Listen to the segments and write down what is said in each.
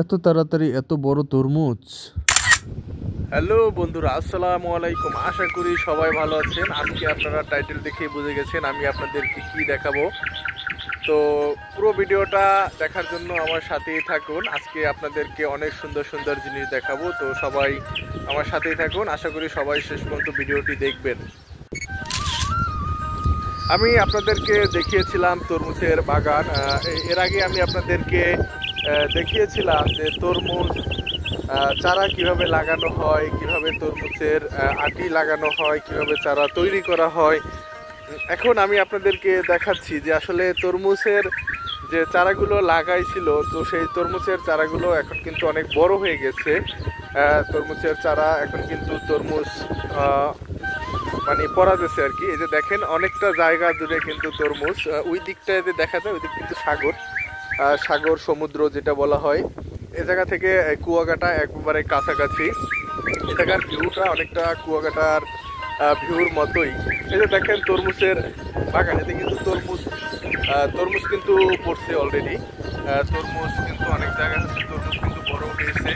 এত তাড়াতাড়ি এত বড় তরমুজ! হ্যালো বন্ধুরা, আসসালামু আলাইকুম। আশা করি সবাই ভালো আছেন। আজকে আপনারা টাইটেল দেখেই বুঝে গেছেন আমি আপনাদেরকে কি দেখাবো। তো পুরো ভিডিওটা দেখার জন্য আমার সাথেই থাকুন। আজকে আপনাদেরকে অনেক সুন্দর সুন্দর জিনিস দেখাবো, তো সবাই আমার সাথেই থাকুন। আশা করি সবাই শেষ পর্যন্ত ভিডিওটি দেখবেন। আমি আপনাদেরকে দেখিয়েছিলাম তরমুজের বাগান। এর আগে আমি আপনাদেরকে দেখিয়েছিলাম যে তরমুজ চারা কিভাবে লাগানো হয়, কিভাবে তরমুজের আটি লাগানো হয়, কিভাবে চারা তৈরি করা হয়। এখন আমি আপনাদেরকে দেখাচ্ছি যে আসলে তরমুজের যে চারাগুলো লাগাইছিল, তো সেই তরমুজের চারাগুলো এখন কিন্তু অনেক বড় হয়ে গেছে। তরমুজের চারা এখন কিন্তু তরমুজ মানে পড়া যাচ্ছে আর কি। এই যে দেখেন অনেকটা জায়গা জুড়ে কিন্তু তরমুজ। ওই দিকটায় যে দেখা যায় ওই দিক কিন্তু সাগর সমুদ্র যেটা বলা হয়। এ জায়গা থেকে কুয়াকাটা একবারে কাছাকাছি। এ জায়গার ভিউটা অনেকটা কুয়াকাটার ভিউর মতোই। এই যে দেখেন তরমুজের বাগান, এতে কিন্তু তরমুজ কিন্তু পড়ছে অলরেডি। তরমুজ কিন্তু অনেক জায়গায় হচ্ছে তরমুজ কিন্তু বড় হয়েছে,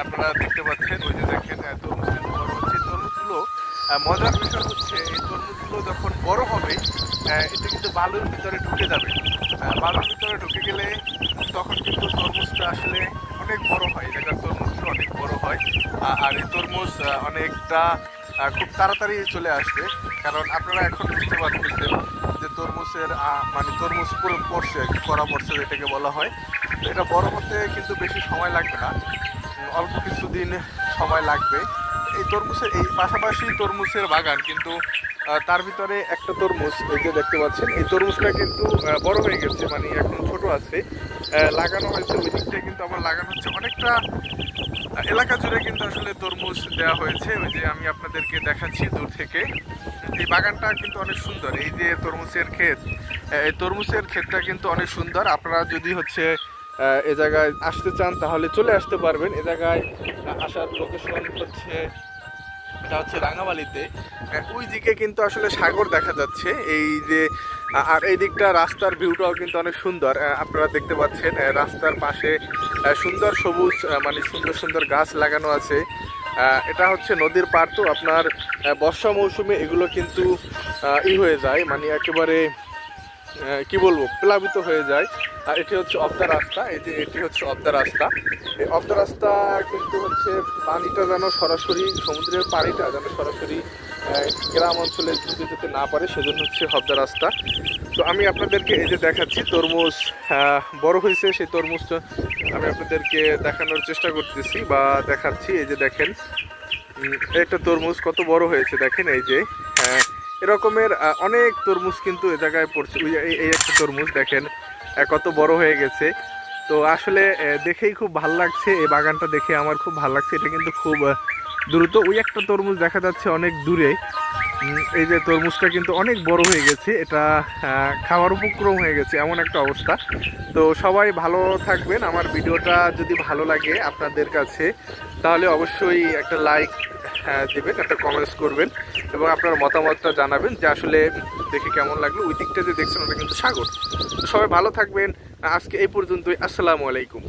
আপনারা দেখতে পাচ্ছেন। ওই যে দেখেন তরমুজ কিন্তু বড় হচ্ছে। তরমুজগুলো মজার বিষয় হচ্ছে এই তরমুজগুলো যখন বড় হবে এটা কিন্তু বালুর ভিতরে ঢুকে যাবে। বালুর ভিতরে ঢুকে গেলে তখন কিন্তু তরমুজটা আসলে অনেক বড় হয়। এই জায়গার তরমুজটা অনেক বড় হয়। আর এই তরমুজ অনেকটা খুব তাড়াতাড়ি চলে আসবে, কারণ আপনারা এখন বুঝতে পারতেছেন যে তরমুজের মানে তরমুজ পড়ছে, করা পড়ছে যেটাকে বলা হয়। তো এটা বড় হতে কিন্তু বেশি সময় লাগবে না, অল্প কিছুদিন সময় লাগবে। এই তরমুজের এই পাশাপাশি তরমুজের বাগান কিন্তু তার ভিতরে একটা তরমুজ এই যে দেখতে পাচ্ছেন, এই তরমুজটা কিন্তু বড় হয়ে গেছে, মানে এখন ছোট আছে। লাগানো হয়েছে ওই দিকটায়, কিন্তু আবার লাগানো হচ্ছে অনেকটা এলাকা জুড়ে কিন্তু আসলে তরমুজ দেওয়া হয়েছে। ওই যে আমি আপনাদেরকে দেখাচ্ছি দূর থেকে। এই বাগানটা কিন্তু অনেক সুন্দর। এই যে তরমুজের ক্ষেত, এই তরমুজের ক্ষেতটা কিন্তু অনেক সুন্দর। আপনারা যদি হচ্ছে এ জায়গায় আসতে চান তাহলে চলে আসতে পারবেন। এ জায়গায় আসার লোকেশন হচ্ছে, এটা হচ্ছে রাঙামালিতে। ওই দিকে কিন্তু আসলে সাগর দেখা যাচ্ছে। এই যে আর এই দিকটা রাস্তার ভিউটাও কিন্তু অনেক সুন্দর। আপনারা দেখতে পাচ্ছেন রাস্তার পাশে সুন্দর সবুজ মানে সুন্দর সুন্দর গাছ লাগানো আছে। এটা হচ্ছে নদীর পাড়, তো আপনার বর্ষা মৌসুমে এগুলো কিন্তু হয়ে যায়, মানে একেবারে কি বলবো, প্লাবিত হয়ে যায়। আর এটি হচ্ছে অবদা রাস্তা। এই যে এটি হচ্ছে অবদা রাস্তা। এই অবদা রাস্তা কিন্তু হচ্ছে পানিটা যেন সরাসরি সমুদ্রের পানিটা যেন সরাসরি গ্রাম অঞ্চলে ঢুকে যেতে না পারে, সেজন্য হচ্ছে অবদা রাস্তা। তো আমি আপনাদেরকে এই যে দেখাচ্ছি তরমুজ বড় হয়েছে, সেই তরমুজটা আমি আপনাদেরকে দেখানোর চেষ্টা করতেছি বা দেখাচ্ছি। এই যে দেখেন একটা তরমুজ কত বড় হয়েছে, দেখেন এই যে এরকমের অনেক তরমুজ কিন্তু এ জায়গায় পড়ছে। এই একটা তরমুজ দেখেন কত বড় হয়ে গেছে। তো আসলে দেখেই খুব ভালো লাগছে, এই বাগানটা দেখে আমার খুব ভালো লাগছে। এটা কিন্তু খুব দ্রুত, ওই একটা তরমুজ দেখা যাচ্ছে অনেক দূরে। এই যে তরমুজটা কিন্তু অনেক বড় হয়ে গেছে, এটা খাওয়ার উপক্রম হয়ে গেছে, এমন একটা অবস্থা। তো সবাই ভালো থাকবেন। আমার ভিডিওটা যদি ভালো লাগে আপনাদের কাছে তাহলে অবশ্যই একটা লাইক দেবেন, একটা কমেন্টস করবেন এবং আপনার মতামতটা জানাবেন যে আসলে দেখে কেমন লাগলো। ওই দিকটা যে দেখছেন ওটা কিন্তু সাগর। তো সবাই ভালো থাকবেন। আজকে এই পর্যন্তই। আসসালামু আলাইকুম।